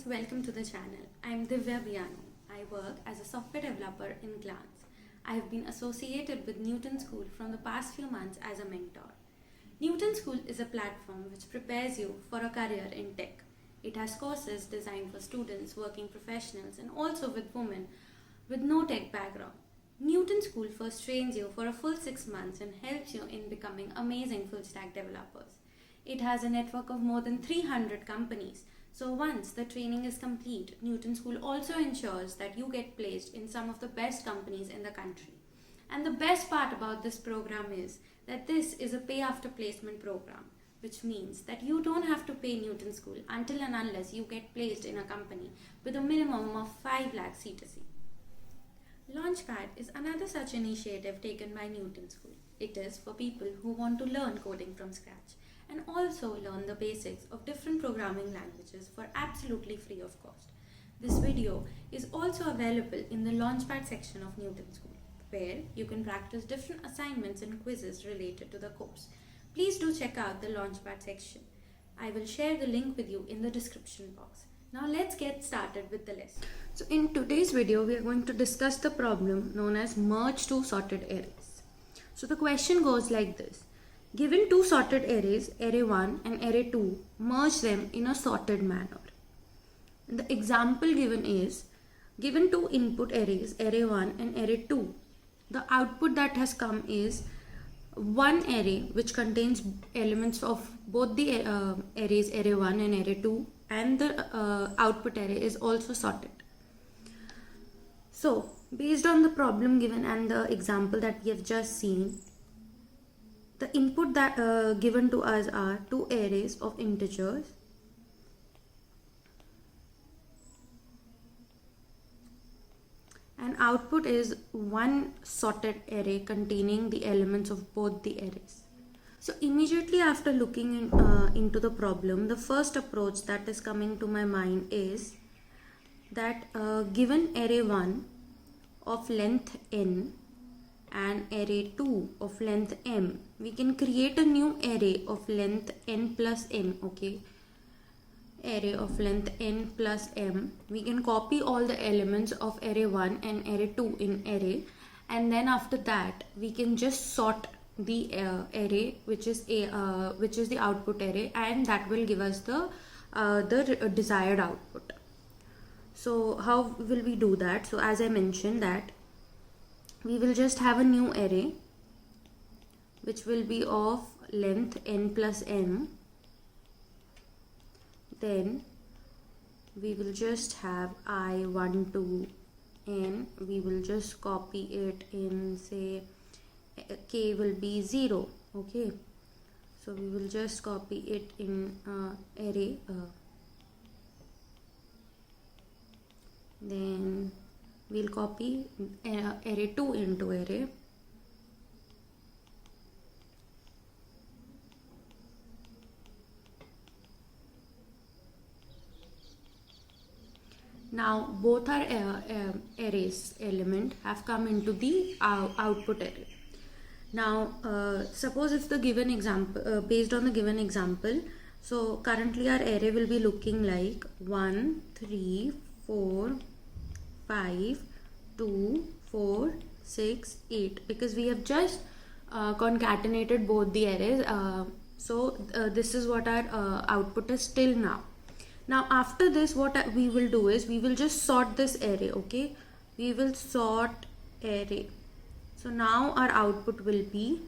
welcome to the channel. I'm Divya Biano. I work as a software developer in Glance. I have been associated with Newton School from the past few months as a mentor. Newton School is a platform which prepares you for a career in tech. It has courses designed for students, working professionals, and also with women with no tech background. Newton School first trains you for a full 6 months and helps you in becoming amazing full stack developers. It has a network of more than 300 companies. So once the training is complete, Newton School also ensures that you get placed in some of the best companies in the country. And the best part about this program is that this is a pay after placement program, which means that you don't have to pay Newton School until and unless you get placed in a company with a minimum of 5 lakh C2C. Launchpad is another such initiative taken by Newton School. It is for people who want to learn coding from scratch and also learn the basics of different programming languages for absolutely free of cost. This video is also available in the Launchpad section of Newton School, where you can practice different assignments and quizzes related to the course. Please do check out the Launchpad section. I will share the link with you in the description box. Now let's get started with the lesson. So in today's video, we are going to discuss the problem known as merge two sorted arrays. So the question goes like this. Given two sorted arrays, array 1 and array 2, merge them in a sorted manner. And the example given is, given two input arrays, array 1 and array 2, the output that has come is one array which contains elements of both the arrays array 1 and array 2, and the output array is also sorted. So, based on the problem given and the example that we have just seen, the input that given to us are two arrays of integers and output is one sorted array containing the elements of both the arrays. So immediately after looking into the problem, the first approach that is coming to my mind is that given array 1 of length n and array 2 of length m, we can create a new array of length n plus m, okay? Array of length n plus m. We can copy all the elements of array 1 and array 2 in array, and then after that we can just sort the array which is the output array, and that will give us the desired output. So how will we do that? So as I mentioned that we will just have a new array which will be of length n plus m. Then we will just have I1 to n. We will just copy it in, say, k will be 0. Okay, so we will just copy it in array. Then we'll copy array 2 into array. Now both our arrays element have come into the output array. Now suppose if the given example, based on the given example, so currently our array will be looking like 1, 3, 4, 5, 2, 4, 6, 8, because we have just concatenated both the arrays. So this is what our output is till now. Now after this, what we will do is we will just sort this array, okay? We will sort array. So now our output will be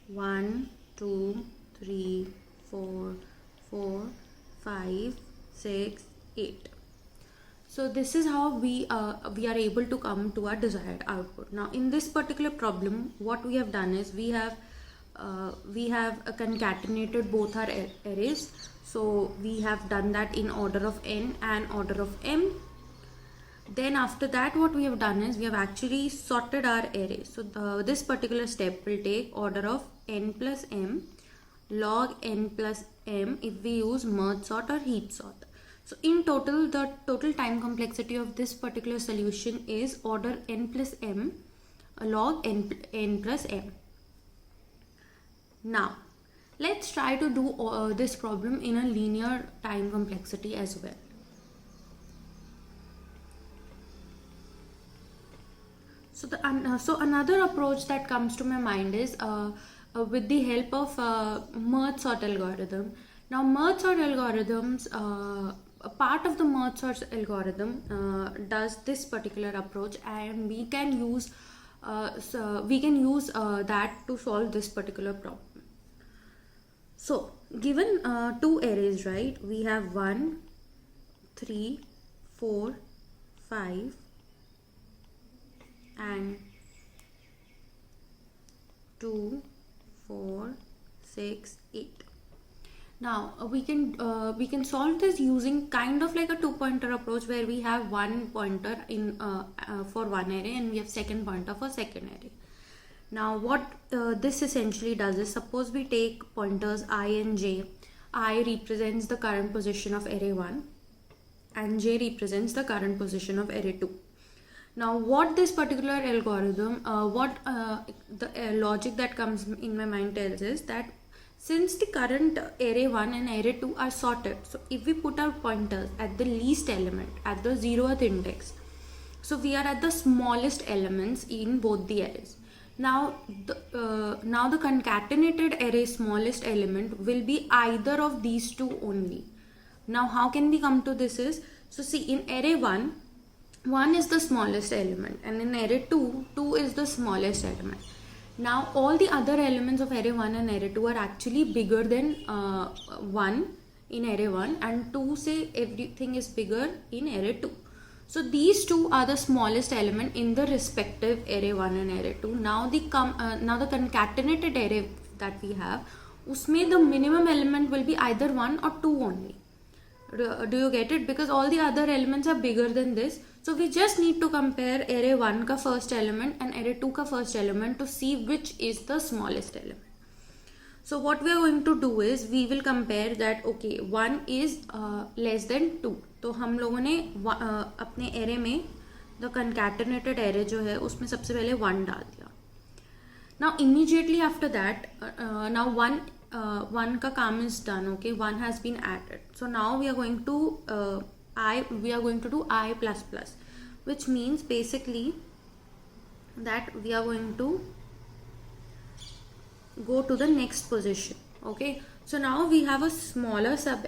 1, 2, 3, 4, 4, 5, 6, 8. So this is how we are able to come to our desired output. Now in this particular problem, what we have done is we have concatenated both our arrays. So we have done that in order of n and order of m. Then after that, what we have done is we have actually sorted our array. So this particular step will take order of n plus m, log n plus m if we use merge sort or heap sort. So in total, the total time complexity of this particular solution is order n plus m, log n plus m. Now Let's try to do this problem in a linear time complexity as well. So another approach that comes to my mind is with the help of merge sort algorithm. Now merge sort algorithms, a part of the merge sort algorithm does this particular approach, and we can use that to solve this particular problem. So given two arrays, right, we have 1, 3, 4, 5 and 2, 4, 6, 8. Now we can solve this using kind of like a two-pointer approach, where we have one pointer in for one array and we have second pointer for second array. Now what this essentially does is, suppose we take pointers I and j. I represents the current position of array 1 and j represents the current position of array 2. Now what this particular algorithm, the logic that comes in my mind tells is that since the current array 1 and array 2 are sorted, so if we put our pointers at the least element, at the 0th index, so we are at the smallest elements in both the arrays. Now the concatenated array smallest element will be either of these two only. Now how can we come to this is, so see, in array 1 is the smallest element, and in array 2 is the smallest element. Now all the other elements of array 1 and array 2 are actually bigger than 1 in array 1, and 2 say everything is bigger in array 2. So these two are the smallest element in the respective array 1 and array 2. Now the concatenated array that we have, usme the minimum element will be either 1 or 2 only. Do you get it? Because all the other elements are bigger than this. So we just need to compare array 1 ka first element and array 2 ka first element to see which is the smallest element. So what we are going to do is, we will compare that, okay, 1 is less than 2. तो हम लोगों ने अपने array में the concatenated array जो है उसमें सबसे पहले 1 डाल दिया. Now immediately after that, now 1 का काम is done. Okay, 1 has been added. So now we are going to do I plus plus, which means basically that we are going to go to the next position. Okay, so now we have a smaller sub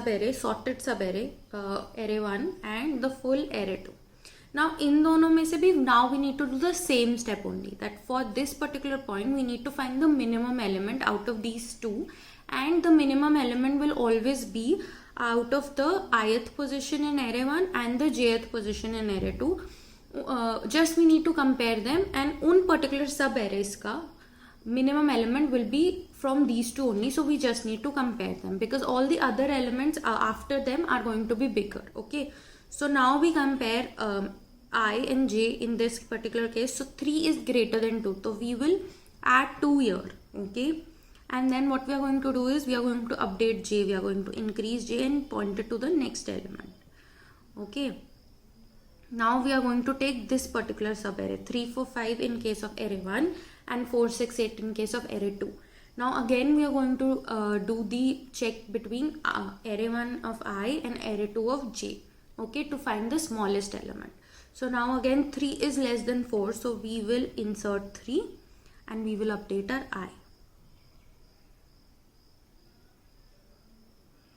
array, sorted sub array, array 1 and the full array 2. Now in दोनों में से भी, now we need to do the same step only, that for this particular point we need to find the minimum element out of these two, and the minimum element will always be out of the ith position in array 1 and the jth position in array 2. Just we need to compare them, and उन particular sub arrays का minimum element will be from these two only. So we just need to compare them, because all the other elements after them are going to be bigger. Okay, so now we compare I and j in this particular case. So 3 is greater than 2, so we will add 2 here. Okay, and then what we are going to do is, we are going to update j, we are going to increase j and point it to the next element. Okay, now we are going to take this particular sub array 3, 4, 5 in case of array 1 and 4, 6, 8 in case of array 2. Now again we are going to do the check between array 1 of I and array 2 of j, okay, to find the smallest element. So now again 3 is less than 4, so we will insert 3 and we will update our I.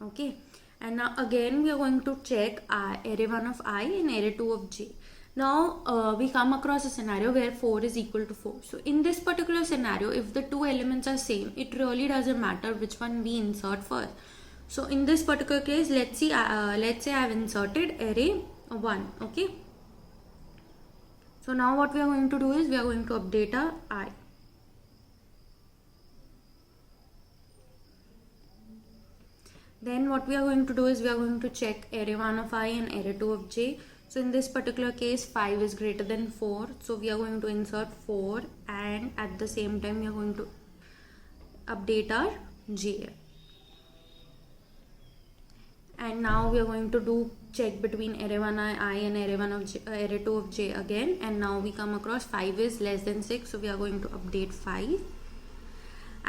Okay, and now again we are going to check array 1 of I and array 2 of j. Now we come across a scenario where 4 is equal to 4. So in this particular scenario, if the two elements are same, it really doesn't matter which one we insert first. So in this particular case, let's say I have inserted array 1. Okay, so now what we are going to do is, we are going to update our I. Then what we are going to do is, we are going to check array 1 of I and array 2 of j. So in this particular case, 5 is greater than 4, so we are going to insert 4, and at the same time we are going to update our j. And now we are going to do check between array 1 I and array 1 of j, array 2 of j again, and now we come across 5 is less than 6, so we are going to update 5.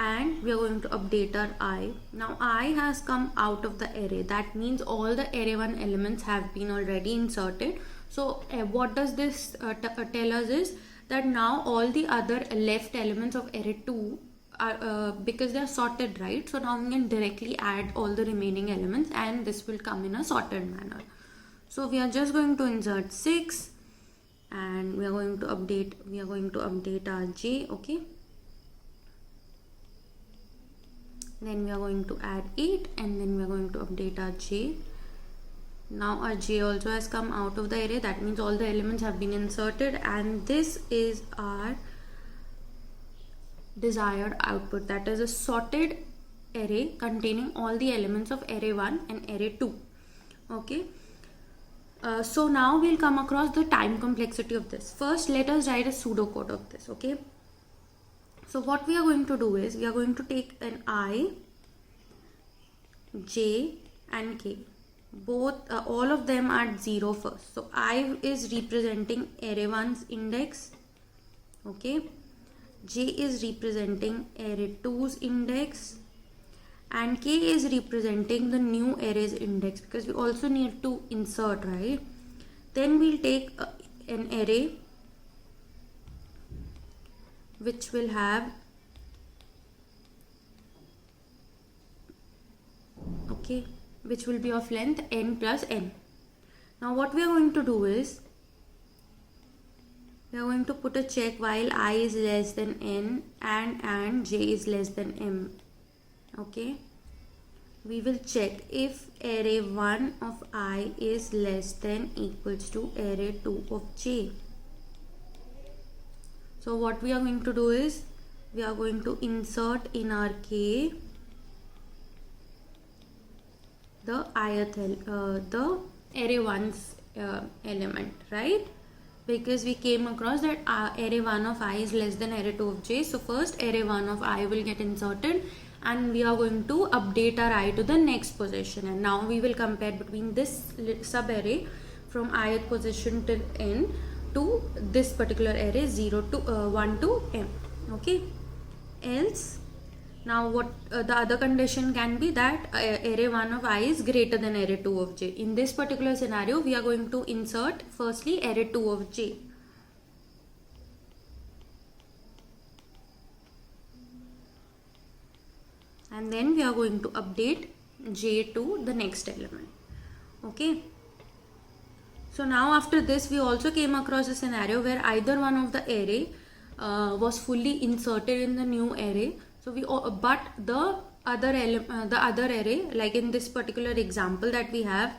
and we are going to update our I. Now I has come out of the array. That means all the array 1 elements have been already inserted. So what does this tell us is that now all the other left elements of array 2 are because they are sorted, right? So now we can directly add all the remaining elements and this will come in a sorted manner. So we are just going to insert 6 and we are going to update our j. Okay, then we are going to add 8 and then we are going to update our j. Now our j also has come out of the array. That means all the elements have been inserted and this is our desired output. That is a sorted array containing all the elements of array 1 and array 2. Okay, so now we'll come across the time complexity of this. First let us write a pseudocode of this. Okay, so what we are going to do is we are going to take an I, j and k. Both all of them are 0 first. So I is representing array 1's index. Okay, j is representing array 2's index and k is representing the new array's index because we also need to insert, right? Then we'll take an array which will have which will be of length n plus n. Now what we are going to do is we are going to put a check while I is less than n and j is less than m. Okay, we will check if array 1 of I is less than equals to array 2 of j. So what we are going to do is we are going to insert in our k the the array 1's element, right? Because we came across that array 1 of I is less than array 2 of j. So first array 1 of I will get inserted and we are going to update our I to the next position, and now we will compare between this sub array from ith position till n to this particular array 0 to 1 to m. Okay, else now what the other condition can be that array 1 of I is greater than array 2 of j. In this particular scenario we are going to insert firstly array 2 of j. And then we are going to update j to the next element. Okay, so now after this we also came across a scenario where either one of the array was fully inserted in the new array. So but the other array, like in this particular example that we had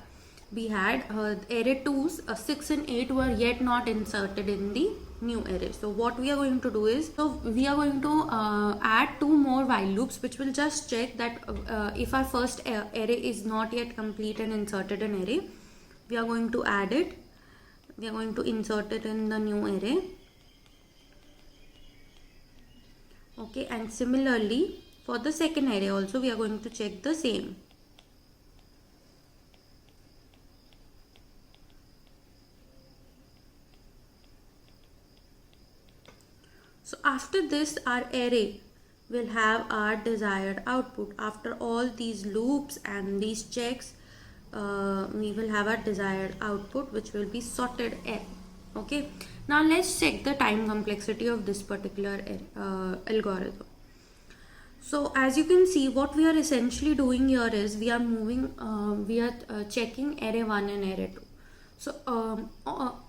array 2's 6 and 8 were yet not inserted in the new array. So what we are going to do is, so we are going to add 2 more while loops which will just check that if our first array is not yet complete and inserted in array, we are going to add it, we are going to insert it in the new array. Okay, and similarly for the second array also we are going to check the same. So after this our array will have our desired output. After all these loops and these checks, we will have our desired output which will be sorted array. Okay, now let's check the time complexity of this particular algorithm. So as you can see, what we are essentially doing here is we are checking array 1 and array 2. So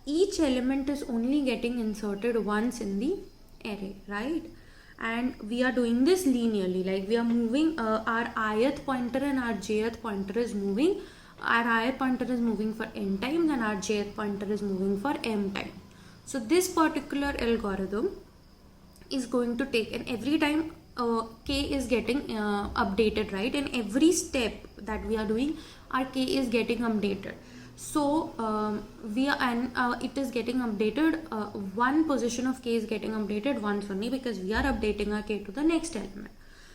each element is only getting inserted once in the array, right? And we are doing this linearly, like we are moving our ith pointer and our jth pointer is moving. Our ith pointer is moving for n times and our jth pointer is moving for m times. So this particular algorithm is going to take, and every time k is getting updated, right? In every step that we are doing, our k is getting updated. So it is getting updated, one position of k is getting updated once only because we are updating our k to the next element.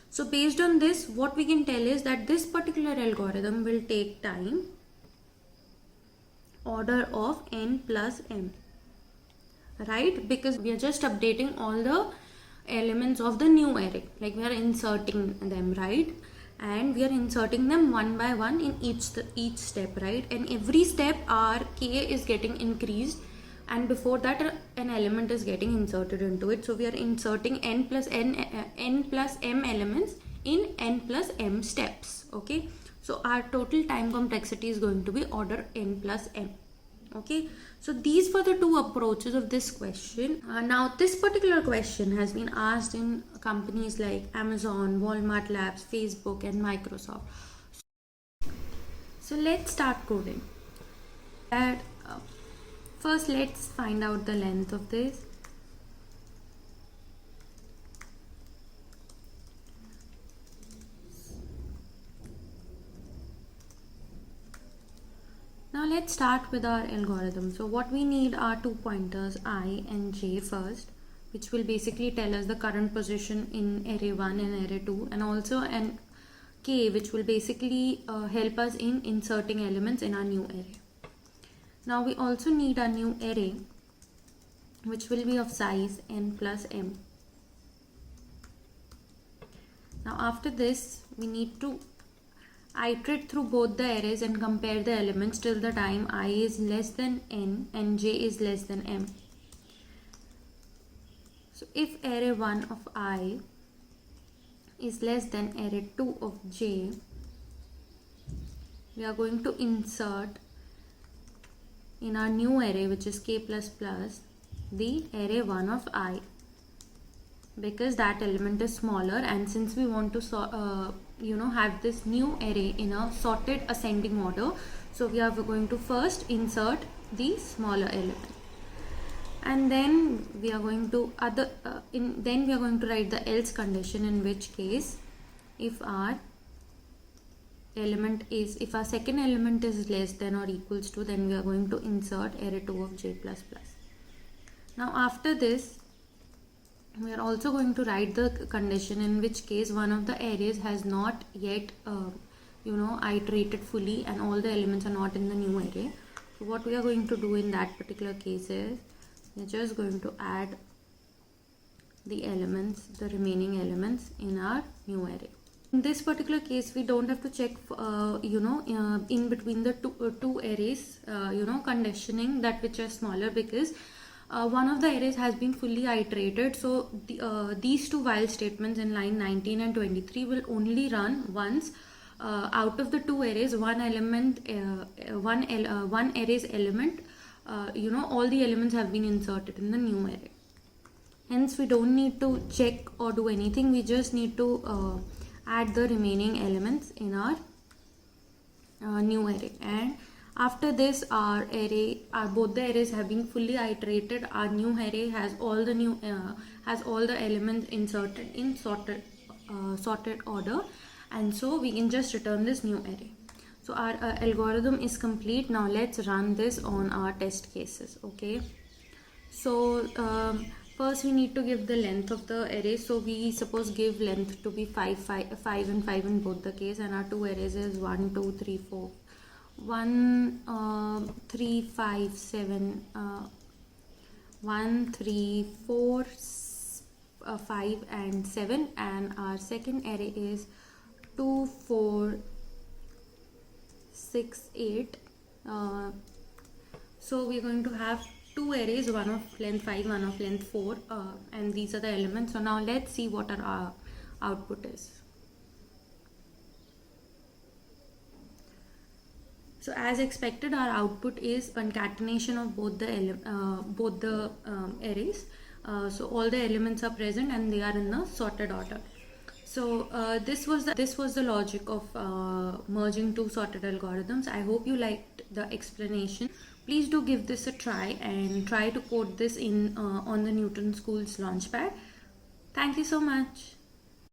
So based on this, what we can tell is that this particular algorithm will take time order of n plus m, right? Because we are just updating all the elements of the new array, like we are inserting them, right? And we are inserting them one by one in each step, right? And every step our k is getting increased, and before that an element is getting inserted into it. So we are inserting n plus m elements in n plus m steps. Okay, so our total time complexity is going to be order n plus m. Okay, so these were the two approaches of this question. Now this particular question has been asked in companies like Amazon, Walmart Labs, Facebook and Microsoft. So let's start coding. First let's find out the length of this. Now let's start with our algorithm. So what we need are two pointers I and j first, which will basically tell us the current position in array 1 and array 2, and also an k, which will basically help us in inserting elements in our new array. Now we also need a new array which will be of size n plus m. Now after this we need to iterate through both the arrays and compare the elements till the time I is less than n and j is less than m. So if array 1 of I is less than array 2 of j, we are going to insert in our new array, which is k plus plus, the array 1 of I, because that element is smaller, and since we want to have this new array in a sorted ascending order, so we are going to first insert the smaller element, and then we are going to write the else condition, in which case if our second element is less than or equals to, then we are going to insert array 2 of j plus plus. Now after this we are also going to write the condition in which case one of the arrays has not yet iterated fully and all the elements are not in the new array. So what we are going to do in that particular case is we are just going to add the remaining elements in our new array. In this particular case we don't have to check in between the two arrays conditioning that which are smaller, because one of the arrays has been fully iterated. So these two while statements in line 19 and 23 will only run once out of the two arrays one array's element all the elements have been inserted in the new array. Hence we don't need to check or do anything, we just need to add the remaining elements in our new array. And after this both the arrays have been fully iterated, our new array has all the elements inserted in sorted order, and so we can just return this new array. So our algorithm is complete. Now let's run this on our test cases. Okay, so first we need to give the length of the array. So we suppose give length to be 5 and 5 in both the case, and our two arrays is 1 2 3 4 1 3 5 7 1 3 4 5 and 7, and our second array is 2 4 6 8. So we're going to have two arrays, one of length 5, one of length 4, and these are the elements. So now let's see what our output is. So as expected, our output is concatenation of both the arrays. So all the elements are present and they are in the sorted order. So this was the logic of merging two sorted algorithms. I hope you liked the explanation. Please do give this a try and try to code this in on the Newton School's Launchpad. Thank you so much.